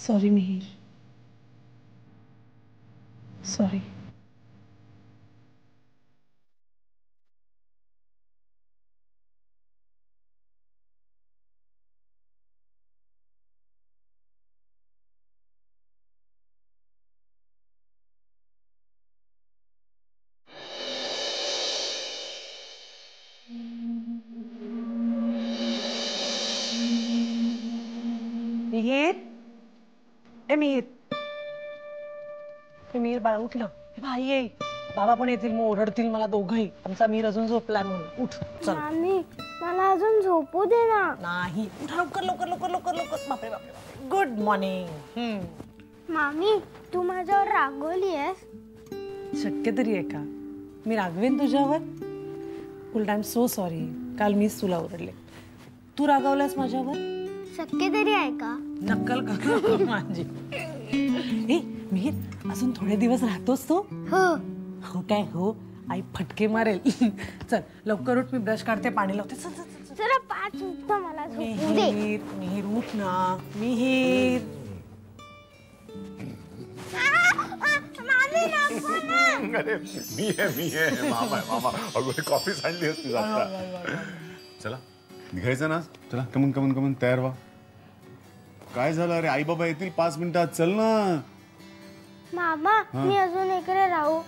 Sorry Mihir, sorry. Mihir, ए मिहिर, मिहिर बाळा उठलं. भाई ये, बाबा पण येतील, मग ओरडतील मला दोघंही. आमचा मिहिर अजून झोपलाय म्हणून. उठ चल. मामी मला अजून झोपू दे ना. नाही, उठ लवकर लवकर लवकर लवकर लवकर. बापरे बापरे बापरे. Good morning. मामी तू माझ्यावर रागवली आहेस? शक्य तरी आहे का मी रागवेन तुझ्यावर? उलट आय एम सो सॉरी. काल मीच तुला ओरडले. तू रागावलास माझ्यावर? शक्य तरी आहे का? नक्कल कर माझी. ए मिहिर, अजून थोडे दिवस राहतोस तो? हो. हो काय हो, आई फटके मारेल. चल लवकर उठ, मी ब्रश काढते, पाणी लावते. चल चल चल. जरा 5 मिनिटं मला झोपू दे. मिहिर, मिहिर उठ ना. मिहिर. मामी नको ना. अरे मी आहे मामा आहे मामा. अगं कॉफी सांडली असती आता. चला निघायचं ना. चला कमन कमन कमन तयार व्हा. काय झालं? अरे आई बाबा येतील 5 मिनिटात. चल ना. मामा मी अजून इकडे राहू?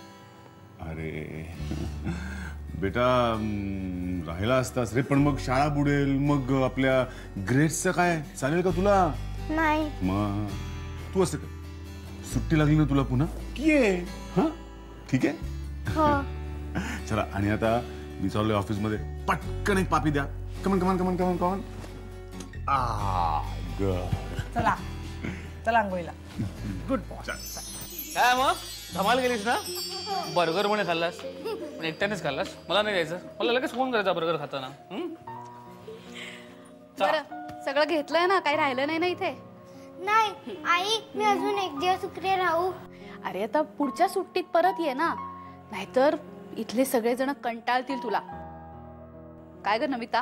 अरे बेटा राहिला असतास रे, पण मग शाळा बुडेल, मग आपल्या ग्रेड्सचं काय? चालेल का तुला? नाही. मग तू असं कर, सुट्टी लागली ना तुला पुन्हा की ये. हा ठीक आहे. हो. चला. आणि आता मी चाललोय ऑफिस मध्ये. पटकन एक पापी द्या. कमन कमन कमन कमन कमन. चला चला अंघोळीला. Good boy. काय मग धमाल गेलीस ना? बर्गर म्हणे खाल्लास, पण एकट्यानेच खाल्लास. मला नाही द्यायचं. मला लगेच फोन करायचा बर्गर खाताना. बरं सगळं घेतलंय ना, काही राहिलं नाही ना इथे? नाही आई, मी अजून 1 दिवस इकडे राहू. अरे आता पुढच्या सुट्टीत परत ये ना, नाहीतर इथले सगळेजण कंटाळतील तुला. काय ग नमिता?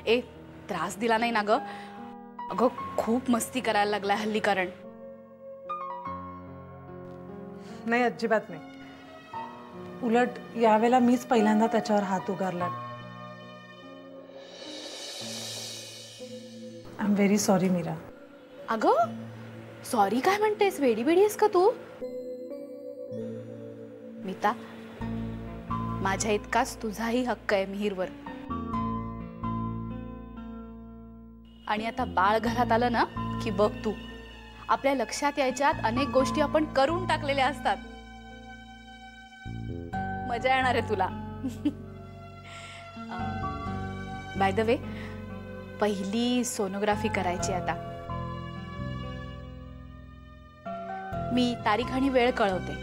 ए त्रास दिला नाही ना ग? अगं खूप मस्ती करायला लागला हल्ली. कारण नाही, अजिबात नाही. उलट यावेळेला मीच पहिल्यांदा त्याच्यावर हात उगारला. I am very sorry Meera. अगं सॉरी काय म्हणतेस? वेडी बेडी आहेस का तू? मीता, माझ्या इतकाच तुझाही हक्क आहे मिहिरवर. आणि आता बाळ घरात आलं ना की बघ तू, आपल्या लक्षात यायच्यात अनेक गोष्टी आपण करून टाकलेल्या असतात. मजा येणार आहे तुला. बाय द वे, पहिली सोनोग्राफी करायची आता. मी तारीख आणि वेळ कळवते.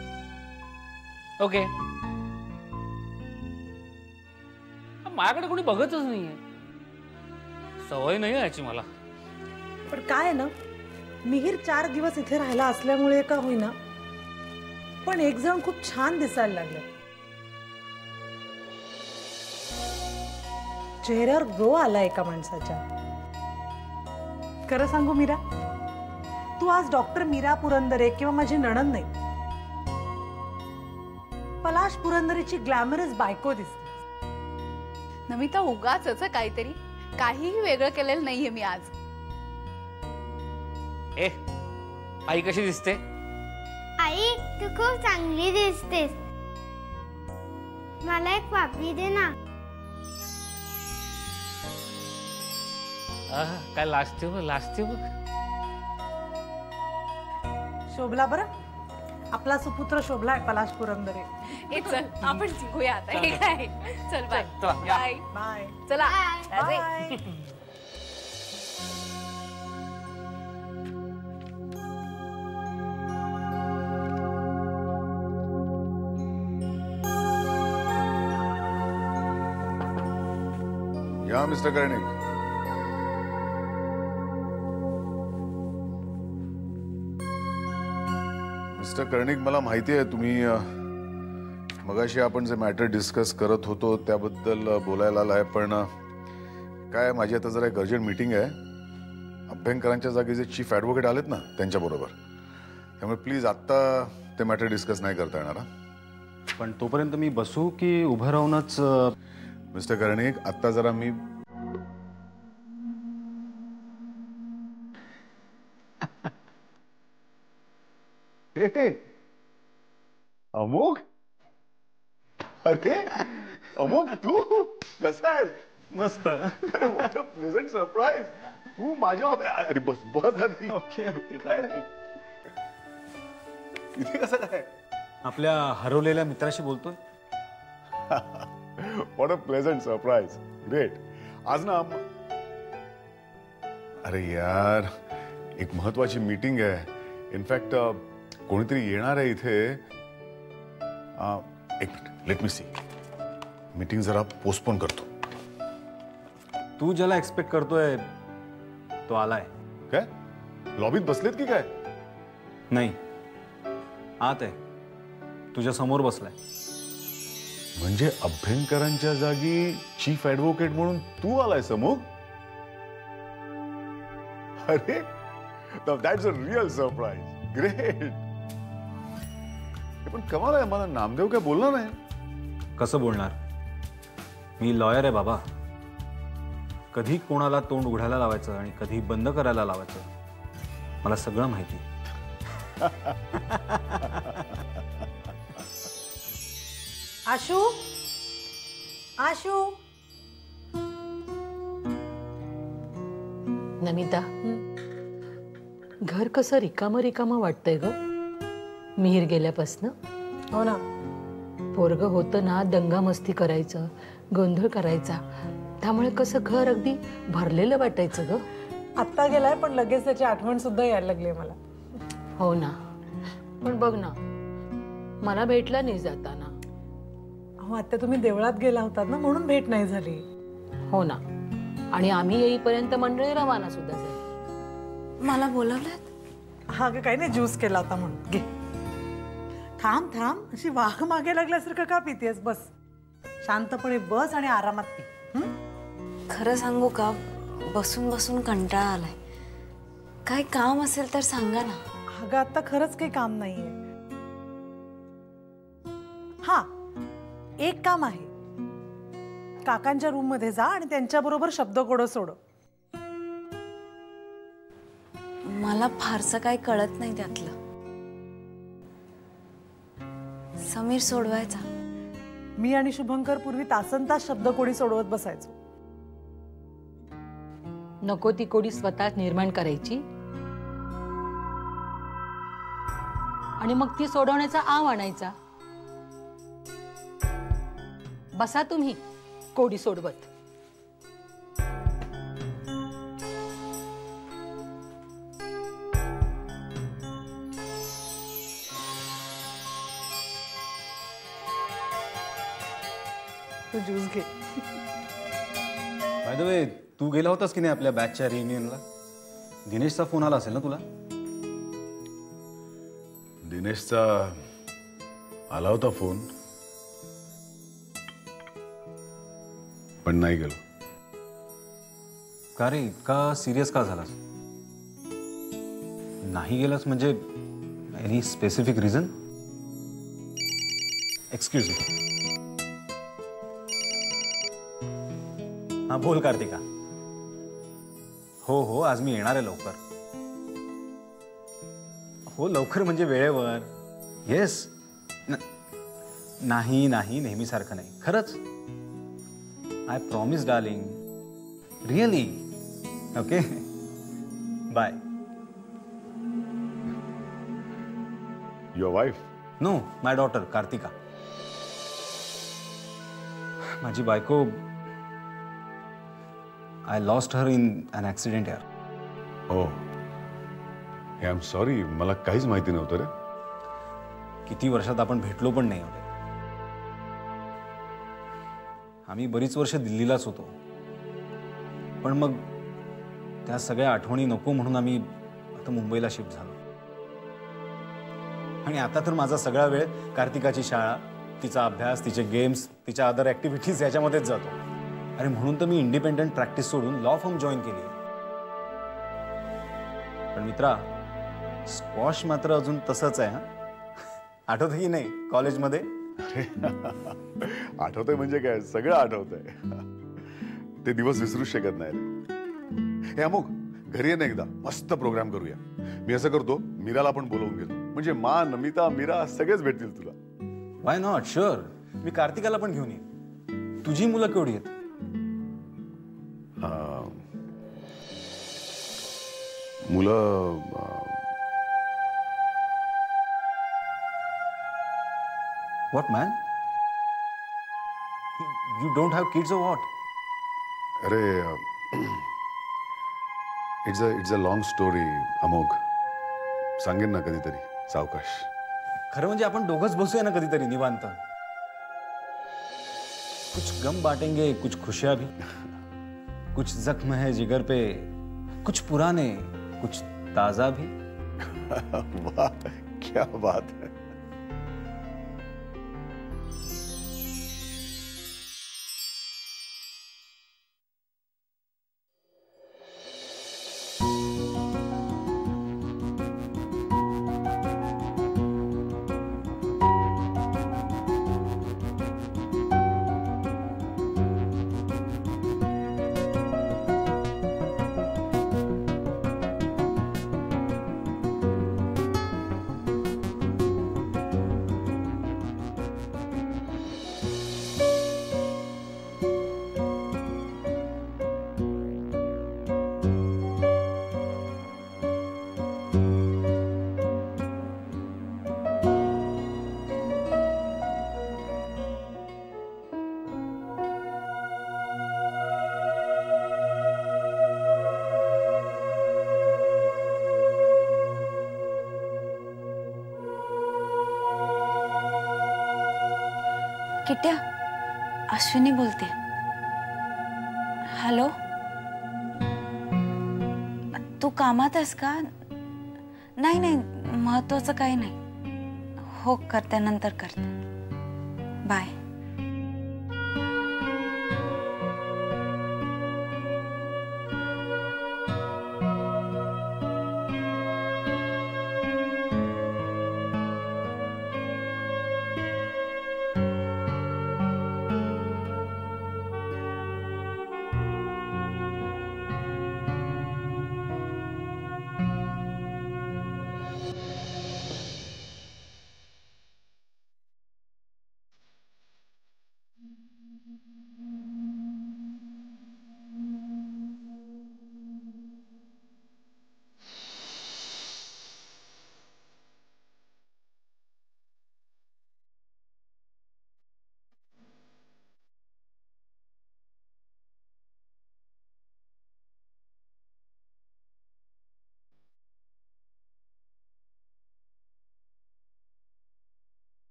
ओके. माझ्याकडे कोणी बघतच नाहीये. सवय नाही याची मला. पण काय आहे ना, मिहिर 4 दिवस इथे राहिला असल्यामुळे का होईना, पण एक जण खूप छान दिसायला लागले. चेहऱ्यावर ग्लो आला एका माणसाच्या. खरं सांगू मीरा, तू आज डॉक्टर मीरा पुरंदरे किंवा माझी नणंद नाही, पलाश पुरंदरेची ग्लॅमरस बायको दिसते. नमिता उगाच काहीतरी, काहीही वेगळं केलेलं नाहीये मी आज. ए आई कशी दिसते? आई तू खूप चांगली दिसतेस. मला एक पापडी दे ना. काय लाजते बघ, लाजते बघ. शोभला बरं, आपला सुपुत्र शोभलाय पलाश पुरंदरे. ए चल आपण शिकूया आता. हे काय? चल बाय बाय बाय. चला. बाय. या मिस्टर कर्णिक. मिस्टर कर्णिक, मला माहिती आहे तुम्ही मगाशी आपण जे मॅटर डिस्कस करत होतो त्याबद्दल बोलायला आलाय, पण काय माझी आता जरा एक अर्जंट मीटिंग आहे अभ्यंकरांच्या जागी जे चीफ ॲडव्होकेट आलेत ना त्यांच्याबरोबर. त्यामुळे प्लीज आत्ता ते मॅटर डिस्कस नाही करता येणार. पण तोपर्यंत मी बसू की उभं राहूनच? मिस्टर कर्णिक, आत्ता जरा मी अमोघ, अरे अमोघ तू कसा आहे? मस्त. Pleasant surprise. तू माझ्या अरे बस बस आधी. इथे कसं काय? आपल्या हरवलेल्या मित्राशी बोलतोय. What a pleasant surprise. Great. आज ना अरे यार एक महत्वाची मीटिंग आहे. इनफॅक्ट कोणीतरी येणार आहे इथे. एक minute, let me see. Meeting जरा पोस्टपोन करतो. तू ज्याला एक्सपेक्ट करतोय तो आलाय. काय लॉबीत बसलेत की काय? नाही, आत आहे, तुझ्या समोर बसलाय. म्हणजे अभ्यंकरांच्या जागी चीफ ॲडव्होकेट म्हणून तू आलाय समोर? अरे that's a real surprise. Great. पण कमाल आहे, मला नामदेव काय बोलणार नाही. कसं बोलणार? मी लॉयर आहे बाबा. कधी कोणाला तोंड उघडायला लावायचं आणि कधी बंद करायला लावायचं मला सगळं माहिती. आशू, आशू. नमिता, घर कसं रिकामं रिकामं वाटतंय ग मिहीर गेल्यापासनं. हो ना. पोरग होतं ना दंगामस्ती करायचं, गोंधळ करायचा, त्यामुळे कसं घर अगदी भरलेलं वाटायचं ग. आत्ता गेलाय पण लगेच त्याची आठवण सुद्धा यायला लागली मला. हो ना. पण बघ ना, मला भेटला नाही जाताना. हो, आता तुम्ही देवळात गेला होतात ना म्हणून भेट नाही झाली. हो ना. आणि आम्ही येईपर्यंत मंडळी रवाना सुद्धा झाली. मला बोलवलं? हा ग काही नाही, ज्यूस केला होता म्हणून. घे. थांब थांब, अशी वाघ मागे लागल्यासारखं का पितेस? बस शांतपणे बस आणि आरामात पी. खरं सांगू का, बसून बसून कंटाळा आलाय. काय काम असेल तर सांगा ना. अगं आता खरंच काही काम नाहीये. हा, एक काम आहे. काकांच्या रूम मध्ये जा आणि त्यांच्याबरोबर शब्दकोडं सोड. मला फारसं काही कळत नाही त्यातलं. समीर सोडवायचा. मी आणि शुभंकर पूर्वी तासनतास शब्दकोडी सोडवत बसायचो. नको ती कोडी स्वतः निर्माण करायची आणि मग ती सोडवण्याचा आव आणायचा. बसा तुम्ही कोडी सोडवत. तू ज्यूस घे. बाय द वे, तू गेला होतास की नाही आपल्या बॅचच्या रियुनियनला? दिनेशचा फोन आला असेल ना तुला? दिनेशचा आला होता फोन, पण नाही गेलो. का रे, इतका सिरियस का झालास? नाही गेलास म्हणजे any specific reason? Excuse me. हा बोल कार्तिका. हो हो, आज मी येणार आहे लवकर. हो लवकर म्हणजे वेळेवर. येस. नाही नाही, नेहमीसारखं नाही, खरंच. I promise darling. Really. Okay bye. Your wife? No, my daughter Kartika. माझी बायको. I lost her in an accident यार. हो, हे आय एम सॉरी. मला काहीच माहिती नव्हतं रे. किती वर्षात आपण भेटलो पण नाही होते. आम्ही बरीच वर्ष दिल्लीलाच होतो, पण मग त्या सगळ्या आठवणी नको म्हणून आम्ही आता मुंबईला शिफ्ट झालो. आणि आता तर माझा सगळा वेळ कार्तिकाची शाळा, तिचा अभ्यास, तिचे गेम्स, तिच्या अदर ॲक्टिव्हिटीज याच्यामध्येच जातो. अरे म्हणून तर मी इंडिपेंडंट प्रॅक्टिस सोडून लॉ फर्म जॉईन केली आहे. पण मित्रा, स्क्वॉश मात्र अजून तसंच आहे. हा, आठवतं की नाही कॉलेजमध्ये? आठवतंय म्हणजे काय, सगळं आठवतंय. ते दिवस विसरू शकत नाही रे. हे अमुक, घरी ये ना एकदा, मस्त प्रोग्राम करूया. मी असं करतो, मीराला पण बोलवून घेतो, म्हणजे मा, नमिता, मीरा सगळेच भेटतील तुला. Why not, sure. मी कार्तिकाला पण घेऊन येईन. तुझी मुलं केवढी आहेत? मुलं what man? You don't have kids or what? अरे it's a long story Amogh. सांगेन ना कधीतरी, सावकाश. खरं म्हणजे आपण दोघंच बसूया ना कधीतरी निवांत. कुछ गम बांटेंगे, कुछ खुशियां भी. कुछ जख्म है जिगर पे, कुछ पुराने, कुछ ताजा भी. वाह, क्या बात है. किट्या, अश्विनी बोलते. हॅलो, तू कामात आहेस का? नाही नाही, महत्वाचं काही नाही. हो, करते, नंतर करते. बाय.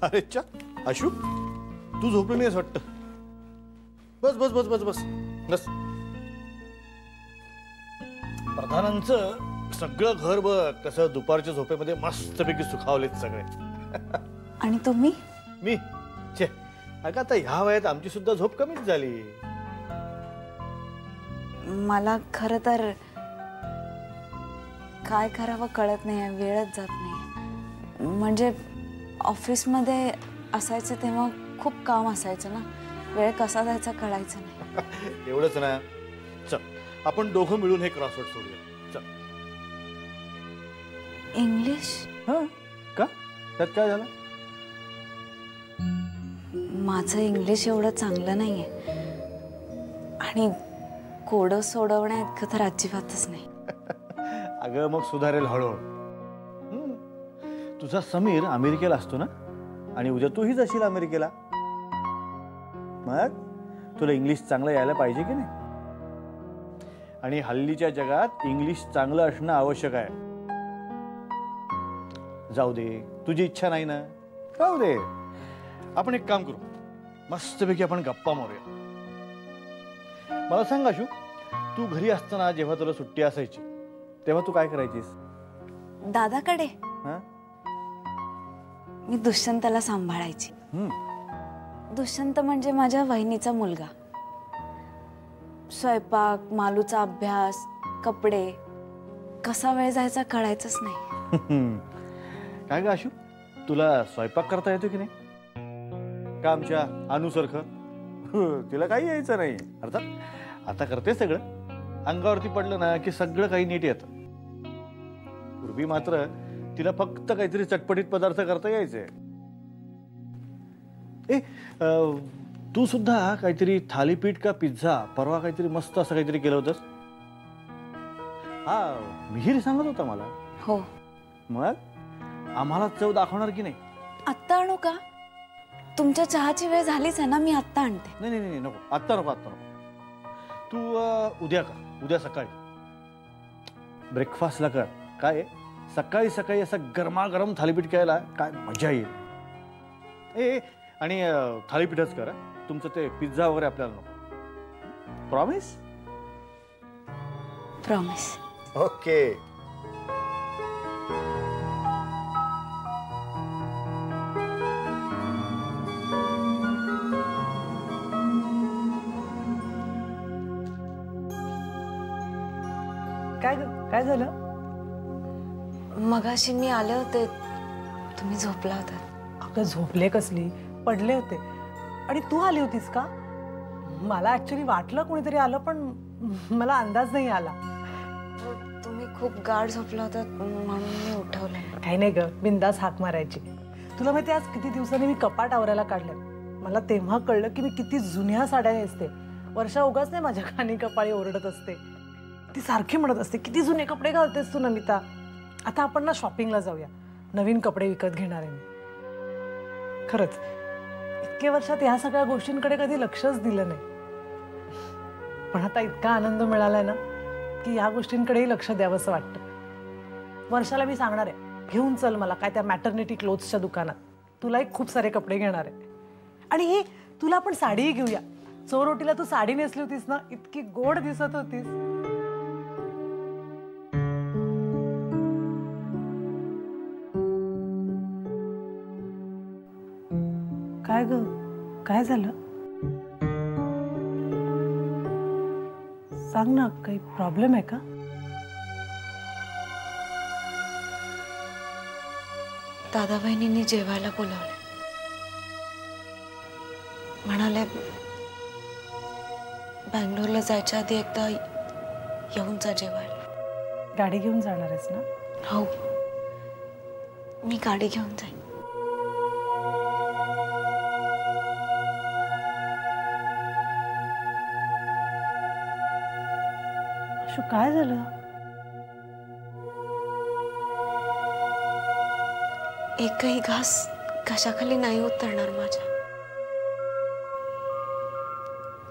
अरे चा, अशू, तू झोपली नाहीस वाटतं. बस बस बस बस बस बस. प्रधानांचं सगळं घर बघ कसं दुपारच्या झोपेमध्ये मस्तपैकी सुखावलेत सगळे. आणि तुम्ही? मी छे, अगं आता ह्या वयात आमची सुद्धा झोप कमीच झाली. मला खरं तर काय करावं कळत नाही, वेळच जात नाही. म्हणजे ऑफिसमध्ये असायचं तेव्हा खूप काम असायचं ना, वेळ कसा जायचा कळायचं नाही. एवढंच ना. चल, आपण दोघं मिळून हे क्रॉसवर्ड सोडूया. चल. इंग्लिश? हा, का? त्यात काय झालं? माझं इंग्लिश एवढं चांगलं नाहीये आणि कोडं सोडवण्या इतकं तर अजिबातच नाही. अगं मग सुधारेल हळूहळू. तुझा समीर अमेरिकेला असतो ना, आणि उद्या तूही जाशील अमेरिकेला. मग तुला इंग्लिश चांगलं यायला पाहिजे की नाही? आणि हल्लीच्या जगात इंग्लिश चांगलं असणं आवश्यक आहे. जाऊ दे, तुझी इच्छा नाही ना, जाऊ दे. आपण एक काम करू, मस्तपैकी आपण गप्पा मारूया. मला सांग आशू, तू घरी असताना जेव्हा तुला सुट्टी असायची तेव्हा तू काय करायचीस? दादाकडे हा? मी दुष्यंतला सांभाळायची. दुष्यंत म्हणजे माझ्या वहिनीचा मुलगा. स्वयंपाक, मालूचा अभ्यास, कपडे, कसा वेळ जायचा कळायचंच नाही. काय ग आशू, तुला स्वयंपाक करता येतो की नाही? का आमच्या अनुसारखं तिला काही यायचं नाही. अर्थात आता करते सगळं, अंगावरती पडलं ना की सगळं काही नीट येतं. पूर्वी मात्र तिला फक्त काहीतरी चटपटीत पदार्थ करता यायचे. तू सुद्धा काहीतरी थालीपीठ का पिझ्झा परवा काहीतरी मस्त असं काहीतरी केलं होतंस. हा, मिहिर सांगत होता मला. हो. मग आम्हाला चव दाखवणार की नाही? आत्ता आणू का? तुमच्या चहाची वेळ झालीच आहे ना, मी आत्ता आणते. नाही नाही नाही, नको, आत्ता नको, आत्ता नको. तू उद्या कर, उद्या सकाळी ब्रेकफास्टला कर. काय सकाळी सकाळी असं गरमागरम थालीपीठ खायला काय मजा येईल. आणि थालीपीठच कर. तुमचं ते पिझ्झा वगैरे आपल्याला नको. प्रॉमिस? प्रॉमिस. ओके. काय झालं? मगाशी मी आले होते, तुम्ही झोपला होता. अगं झोपले कसली, पडले होते. आणि तू आली होतीस का? मला ऍक्च्युली वाटलं कोणीतरी आलं, पण मला अंदाज नाही आला. तुम्ही खूप गाढ झोपला होता म्हणून मी उठवलं. काही नाही ग, बिंदास हाक मारायची. तुला माहिती आज किती दिवसांनी मी कपाट आवरायला काढलं. मला तेव्हा कळलं की मी किती जुन्या साड्या नेसते. वर्षा उगाच नाही माझ्या कानी कपाळी ओरडत असते. ती सारखी म्हणत असते, किती जुने कपडे घालतेस तू नमिता. आता आपण ना शॉपिंगला जाऊया, नवीन कपडे विकत घेणार आहे मी. खरंच इतके वर्षात ह्या सगळ्या गोष्टींकडे कधी लक्षच दिलं नाही. पण आता इतका आनंद मिळालाय ना की या गोष्टींकडेही लक्ष द्यावंसं वाटतं. वर्षाला मी सांगणार आहे, घेऊन चल मला काय त्या मॅटर्निटी क्लोथ्सच्या दुकानात. तुलाही खूप सारे कपडे घेणार आहे. आणि हे तुला आपण साडीही घेऊया. चोरोटीला तू साडी नेसली होतीस ना, इतकी गोड दिसत होतीस. काय ग, काय झालं? सांग ना, काही प्रॉब्लेम आहे का? दादा बहिणींनी जेवायला बोलावले. म्हणाले बँगलोरला जायच्या आधी एकदा येऊन जा जेवायला. गाडी घेऊन जाणार आहेस ना? हो, मी गाडी घेऊन जाईन. काय झालं? एकही घास घशाखाली नाही उतरणार माझ्या.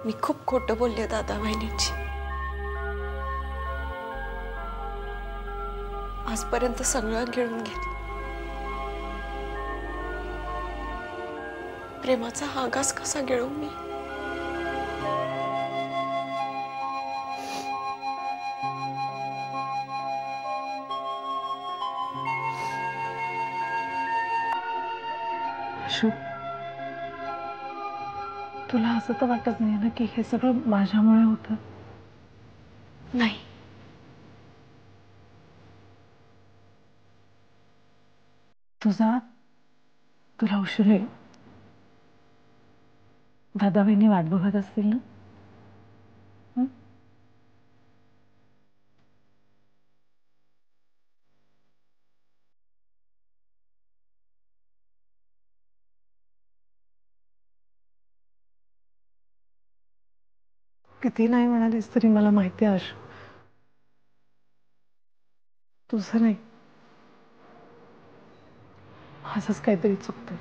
मी खूप खोटं बोलले दादा बहिणींची. आजपर्यंत सगळं गिळून घेतलं. प्रेमाचा हा घास कसा गिळू मी? तुला असं तर वाटत नाही ना की हे सगळं माझ्यामुळे होतं? नाही. तुला उशीर आहे. दादा बहिणी वाट बघत असतील ना? किती नाही म्हणालीस तरी मला माहिती आहे आशू, तुझं नाही, माझंच काहीतरी चुकतंय.